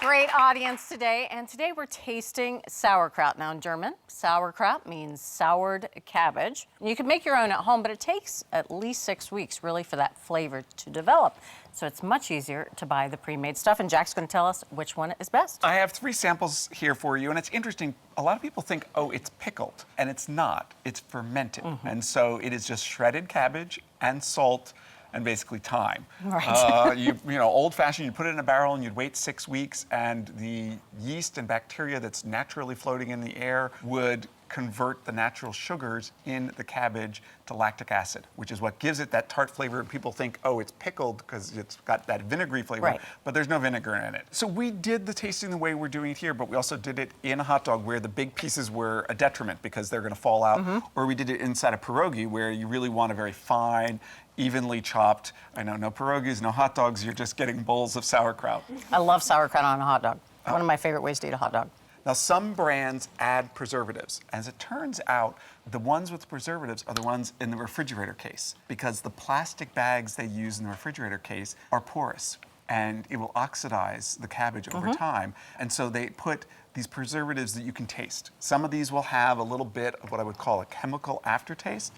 great audience today, and today we're tasting sauerkraut. Now in German, sauerkraut means soured cabbage. You can make your own at home, but it takes at least 6 weeks really for that flavor to develop. So it's much easier to buy the pre-made stuff, and Jack's going to tell us which one is best. I have 3 samples here for you, and it's interesting. A lot of people think, oh, it's pickled, and it's not. It's fermented, and so it is just shredded cabbage and salt and basically thyme. Right. You know, old-fashioned, you put it in a barrel and you'd wait 6 weeks, and the yeast and bacteria that's naturally floating in the air would convert the natural sugars in the cabbage to lactic acid, which is what gives it that tart flavor. People think, oh, it's pickled because it's got that vinegary flavor, right, but there's no vinegar in it. So we did the tasting the way we're doing it here, but we also did it in a hot dog where the big pieces were a detriment because they're going to fall out, or we did it inside a pierogi where you really want a very fine, evenly chopped. I know, no pierogies, no hot dogs, you're just getting bowls of sauerkraut. I love sauerkraut on a hot dog. One of my favorite ways to eat a hot dog. Now, some brands add preservatives. As it turns out, the ones with preservatives are the ones in the refrigerator case because the plastic bags they use in the refrigerator case are porous and it will oxidize the cabbage over time. And so they put these preservatives that you can taste. Some of these will have a little bit of what I would call a chemical aftertaste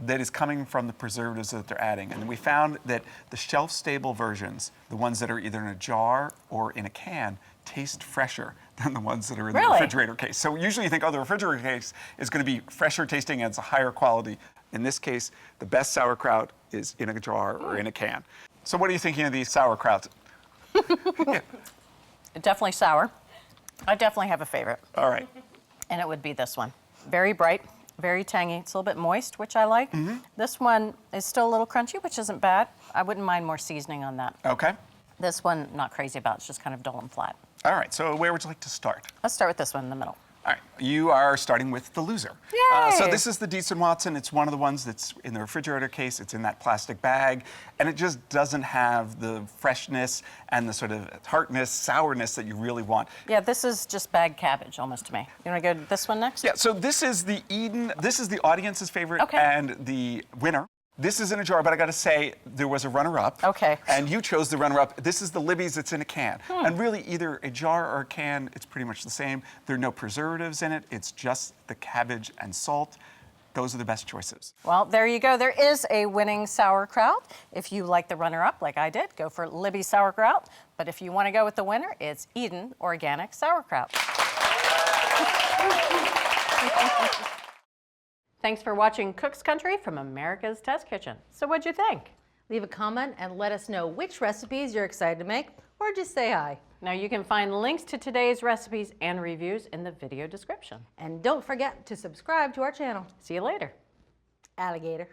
that is coming from the preservatives that they're adding. And we found that the shelf-stable versions, the ones that are either in a jar or in a can, taste fresher than the ones that are in the refrigerator case. So usually you think, oh, the refrigerator case is going to be fresher tasting and it's a higher quality. In this case, the best sauerkraut is in a jar or in a can. So what are you thinking of these sauerkrauts? Definitely sour. I definitely have a favorite. All right. And it would be this one. Very bright, very tangy. It's a little bit moist, which I like. This one is still a little crunchy, which isn't bad. I wouldn't mind more seasoning on that. Okay. This one, not crazy about. It's just kind of dull and flat. All right, so where would you like to start? Let's start with this one in the middle. All right, you are starting with the loser. Yay! So this is the Dietz & Watson. It's one of the ones that's in the refrigerator case. It's in that plastic bag, and it just doesn't have the freshness and the sort of tartness, sourness that you really want. Yeah, this is just bagged cabbage, almost to me. You want to go to this one next? Yeah, so this is the Eden. This is the audience's favorite and the winner. This is in a jar, but I got to say, there was a runner-up. Okay. And you chose the runner-up. This is the Libby's that's in a can. And really, either a jar or a can, it's pretty much the same. There are no preservatives in it. It's just the cabbage and salt. Those are the best choices. Well, there you go. There is a winning sauerkraut. If you like the runner-up, like I did, go for Libby's sauerkraut. But if you want to go with the winner, it's Eden Organic Sauerkraut. Thanks for watching Cook's Country from America's Test Kitchen. So what'd you think? Leave a comment and let us know which recipes you're excited to make, or just say hi. Now you can find links to today's recipes and reviews in the video description. And don't forget to subscribe to our channel. See you later. Alligator.